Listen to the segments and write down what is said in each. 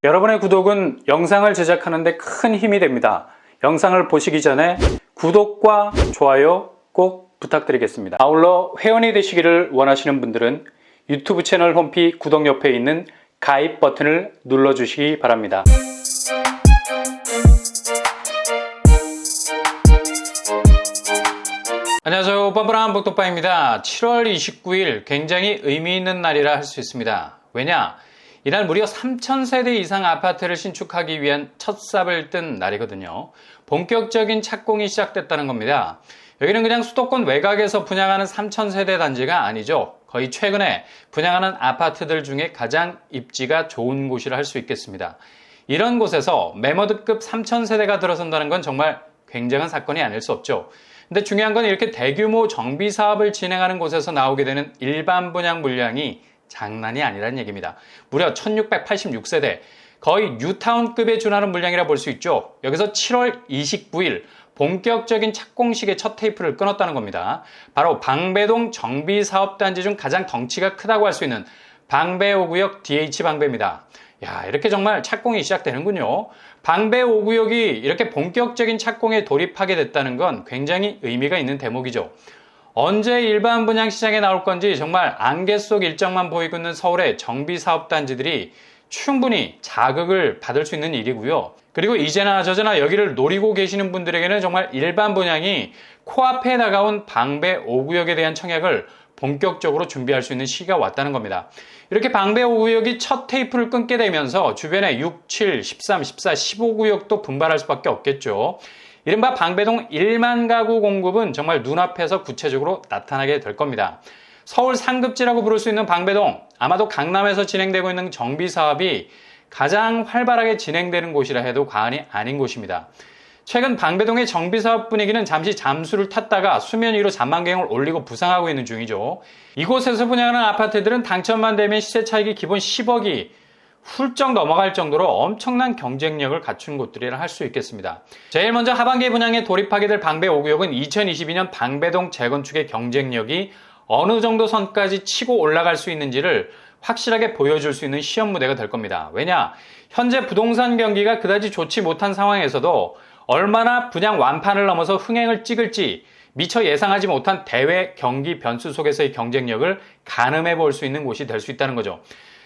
여러분의 구독은 영상을 제작하는 데 큰 힘이 됩니다. 영상을 보시기 전에 구독과 좋아요 꼭 부탁드리겠습니다. 아울러 회원이 되시기를 원하시는 분들은 유튜브 채널 홈피 구독 옆에 있는 가입 버튼을 눌러주시기 바랍니다. 안녕하세요. 뻔뻔한 복덕방입니다. 7월 29일 굉장히 의미 있는 날이라 할 수 있습니다. 왜냐? 이날 무려 3,000세대 이상 아파트를 신축하기 위한 첫 삽을 뜬 날이거든요. 본격적인 착공이 시작됐다는 겁니다. 여기는 그냥 수도권 외곽에서 분양하는 3,000세대 단지가 아니죠. 거의 최근에 분양하는 아파트들 중에 가장 입지가 좋은 곳이라 할 수 있겠습니다. 이런 곳에서 매머드급 3,000세대가 들어선다는 건 정말 굉장한 사건이 아닐 수 없죠. 근데 중요한 건 이렇게 대규모 정비 사업을 진행하는 곳에서 나오게 되는 일반 분양 물량이 장난이 아니라는 얘기입니다. 무려 1686세대, 거의 뉴타운급에 준하는 물량이라 볼 수 있죠. 여기서 7월 29일 본격적인 착공식의 첫 테이프를 끊었다는 겁니다. 바로 방배동 정비사업단지 중 가장 덩치가 크다고 할 수 있는 방배 5구역 DH방배입니다. 야, 이렇게 정말 착공이 시작되는군요. 방배 5구역이 이렇게 본격적인 착공에 돌입하게 됐다는 건 굉장히 의미가 있는 대목이죠. 언제 일반 분양 시장에 나올 건지 정말 안개 속 일정만 보이고 있는 서울의 정비사업단지들이 충분히 자극을 받을 수 있는 일이고요. 그리고 이제나 저제나 여기를 노리고 계시는 분들에게는 정말 일반 분양이 코앞에 다가온 방배 5구역에 대한 청약을 본격적으로 준비할 수 있는 시기가 왔다는 겁니다. 이렇게 방배 5구역이 첫 테이프를 끊게 되면서 주변에 6, 7, 13, 14, 15구역도 분발할 수밖에 없겠죠. 이른바 방배동 1만 가구 공급은 정말 눈앞에서 구체적으로 나타나게 될 겁니다. 서울 상급지라고 부를 수 있는 방배동, 아마도 강남에서 진행되고 있는 정비 사업이 가장 활발하게 진행되는 곳이라 해도 과언이 아닌 곳입니다. 최근 방배동의 정비 사업 분위기는 잠시 잠수를 탔다가 수면 위로 잔망경을 올리고 부상하고 있는 중이죠. 이곳에서 분양하는 아파트들은 당첨만 되면 시세 차익이 기본 10억이 훌쩍 넘어갈 정도로 엄청난 경쟁력을 갖춘 곳들이라 할 수 있겠습니다. 제일 먼저 하반기 분양에 돌입하게 될 방배 5구역은 2022년 방배동 재건축의 경쟁력이 어느 정도 선까지 치고 올라갈 수 있는지를 확실하게 보여줄 수 있는 시험 무대가 될 겁니다. 왜냐? 현재 부동산 경기가 그다지 좋지 못한 상황에서도 얼마나 분양 완판을 넘어서 흥행을 찍을지 미처 예상하지 못한 대외 경기 변수 속에서의 경쟁력을 가늠해 볼 수 있는 곳이 될 수 있다는 거죠.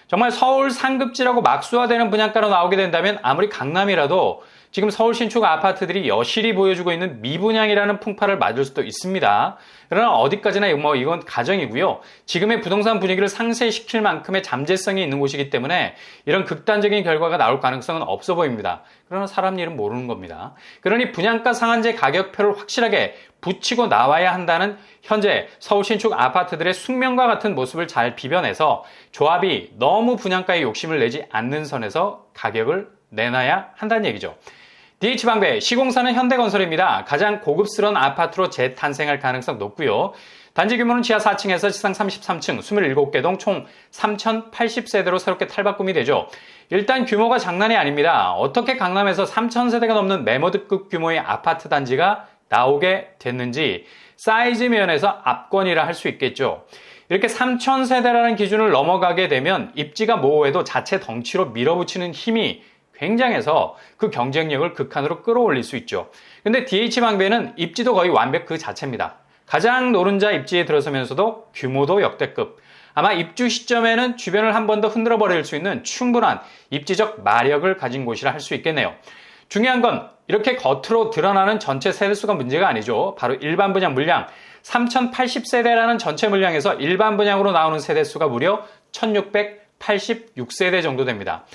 정말 서울 상급지라고 막수화되는 분양가로 나오게 된다면 아무리 강남이라도 지금 서울 신축 아파트들이 여실히 보여주고 있는 미분양이라는 풍파를 맞을 수도 있습니다. 그러나 어디까지나 이건 가정이고요. 지금의 부동산 분위기를 상쇄시킬 만큼의 잠재성이 있는 곳이기 때문에 이런 극단적인 결과가 나올 가능성은 없어 보입니다. 그러나 사람 일은 모르는 겁니다. 그러니 분양가 상한제 가격표를 확실하게 붙이고 나와야 한다는 현재 서울 신축 아파트들의 숙명과 같은 모습을 잘 비벼내서 조합이 너무 분양가에 욕심을 내지 않는 선에서 가격을 내놔야 한다는 얘기죠. DH방배 시공사는 현대건설입니다. 가장 고급스러운 아파트로 재탄생할 가능성 높고요. 단지 규모는 지하 4층에서 지상 33층 27개 동 총 3,080세대로 새롭게 탈바꿈이 되죠. 일단 규모가 장난이 아닙니다. 어떻게 강남에서 3,000세대가 넘는 매머드급 규모의 아파트 단지가 나오게 됐는지 사이즈 면에서 압권이라 할 수 있겠죠. 이렇게 3,000세대라는 기준을 넘어가게 되면 입지가 모호해도 자체 덩치로 밀어붙이는 힘이 굉장해서 그 경쟁력을 극한으로 끌어올릴 수 있죠. 근데 DH방배는 입지도 거의 완벽 그 자체입니다. 가장 노른자 입지에 들어서면서도 규모도 역대급. 아마 입주 시점에는 주변을 한 번 더 흔들어 버릴 수 있는 충분한 입지적 마력을 가진 곳이라 할 수 있겠네요. 중요한 건 이렇게 겉으로 드러나는 전체 세대수가 문제가 아니죠. 바로 일반 분양 물량 3,080세대라는 전체 물량에서 일반 분양으로 나오는 세대수가 무려 1,686세대 정도 됩니다.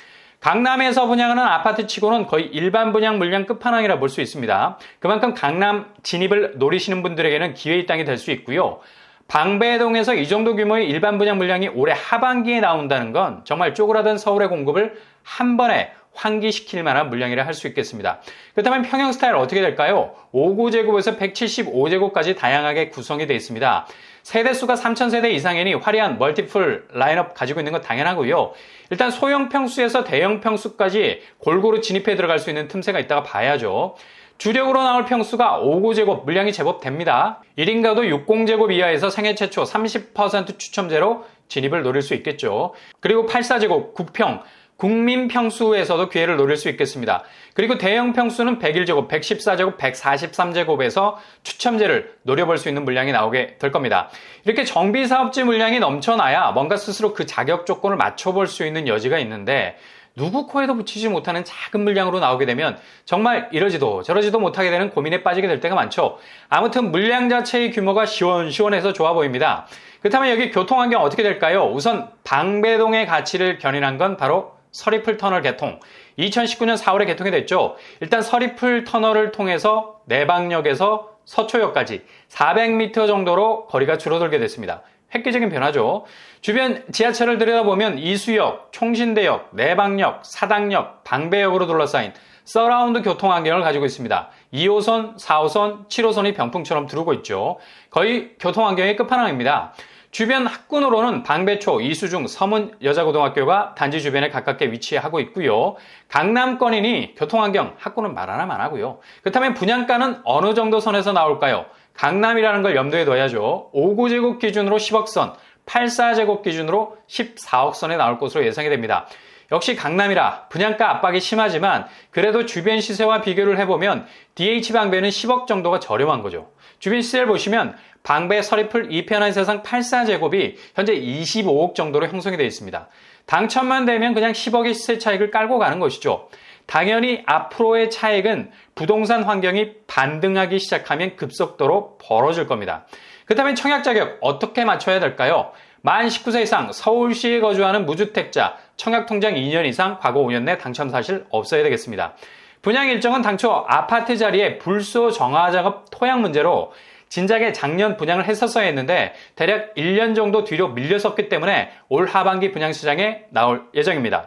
강남에서 분양하는 아파트 치고는 거의 일반 분양 물량 끝판왕이라 볼 수 있습니다. 그만큼 강남 진입을 노리시는 분들에게는 기회의 땅이 될 수 있고요. 방배동에서 이 정도 규모의 일반 분양 물량이 올해 하반기에 나온다는 건 정말 쪼그라든 서울의 공급을 한 번에 환기시킬 만한 물량이라 할 수 있겠습니다. 그렇다면 평형 스타일 어떻게 될까요? 5구제곱에서 175제곱까지 다양하게 구성이 되어 있습니다. 세대수가 3,000세대 이상이니 화려한 멀티플 라인업 가지고 있는 건 당연하고요. 일단 소형 평수에서 대형 평수까지 골고루 진입해 들어갈 수 있는 틈새가 있다가 봐야죠. 주력으로 나올 평수가 5구제곱 물량이 제법 됩니다. 1인 가구 60제곱 이하에서 생애 최초 30% 추첨제로 진입을 노릴 수 있겠죠. 그리고 84제곱 9평 국민 평수에서도 기회를 노릴 수 있겠습니다. 그리고 대형 평수는 101제곱, 114제곱, 143제곱에서 추첨제를 노려볼 수 있는 물량이 나오게 될 겁니다. 이렇게 정비사업지 물량이 넘쳐나야 뭔가 스스로 그 자격 조건을 맞춰볼 수 있는 여지가 있는데 누구 코에도 붙이지 못하는 작은 물량으로 나오게 되면 정말 이러지도 저러지도 못하게 되는 고민에 빠지게 될 때가 많죠. 아무튼 물량 자체의 규모가 시원시원해서 좋아 보입니다. 그렇다면 여기 교통환경 어떻게 될까요? 우선 방배동의 가치를 견인한 건 바로 서리풀 터널 개통. 2019년 4월에 개통이 됐죠. 일단 서리풀 터널을 통해서 내방역에서 서초역까지 400m 정도로 거리가 줄어들게 됐습니다. 획기적인 변화죠. 주변 지하철을 들여다보면 이수역, 총신대역, 내방역, 사당역, 방배역으로 둘러싸인 서라운드 교통환경을 가지고 있습니다. 2호선, 4호선, 7호선이 병풍처럼 두르고 있죠. 거의 교통환경의 끝판왕입니다. 주변 학군으로는 방배초, 이수중, 서문 여자고등학교가 단지 주변에 가깝게 위치하고 있고요. 강남권이니 교통환경, 학군은 말하나 안 하고요. 그렇다면 분양가는 어느 정도 선에서 나올까요? 강남이라는 걸 염두에 둬야죠. 5구제곱 기준으로 10억 선, 84제곱 기준으로 14억 선에 나올 것으로 예상이 됩니다. 역시 강남이라 분양가 압박이 심하지만 그래도 주변 시세와 비교를 해보면 DH방배는 10억 정도가 저렴한 거죠. 주변 시세를 보시면 방배 서리풀 2편한 세상 84제곱이 현재 25억 정도로 형성이 되어 있습니다. 당첨만 되면 그냥 10억의 시세 차익을 깔고 가는 것이죠. 당연히 앞으로의 차익은 부동산 환경이 반등하기 시작하면 급속도로 벌어질 겁니다. 그렇다면 청약 자격 어떻게 맞춰야 될까요? 만 19세 이상 서울시에 거주하는 무주택자, 청약 통장 2년 이상 과거 5년 내 당첨 사실 없어야 되겠습니다. 분양 일정은 당초 아파트 자리에 불소 정화 작업 토양 문제로 진작에 작년 분양을 했었어야 했는데 대략 1년 정도 뒤로 밀렸었기 때문에 올 하반기 분양 시장에 나올 예정입니다.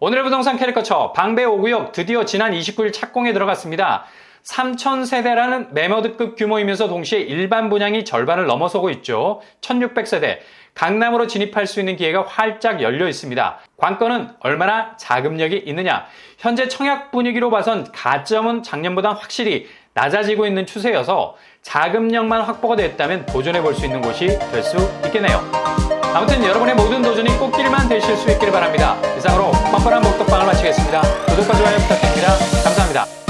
오늘의 부동산 캐릭터처 방배 5구역 드디어 지난 29일 착공에 들어갔습니다. 3,000세대라는 매머드급 규모이면서 동시에 일반 분양이 절반을 넘어서고 있죠. 1,600세대. 강남으로 진입할 수 있는 기회가 활짝 열려 있습니다. 관건은 얼마나 자금력이 있느냐. 현재 청약 분위기로 봐선 가점은 작년보다 확실히 낮아지고 있는 추세여서 자금력만 확보가 됐다면 도전해 볼 수 있는 곳이 될 수 있겠네요. 아무튼 여러분의 모든 도전이 꽃길만 되실 수 있기를 바랍니다. 이상으로 뻔뻔한 목덕방을 마치겠습니다. 구독과 좋아요 부탁드립니다. 감사합니다.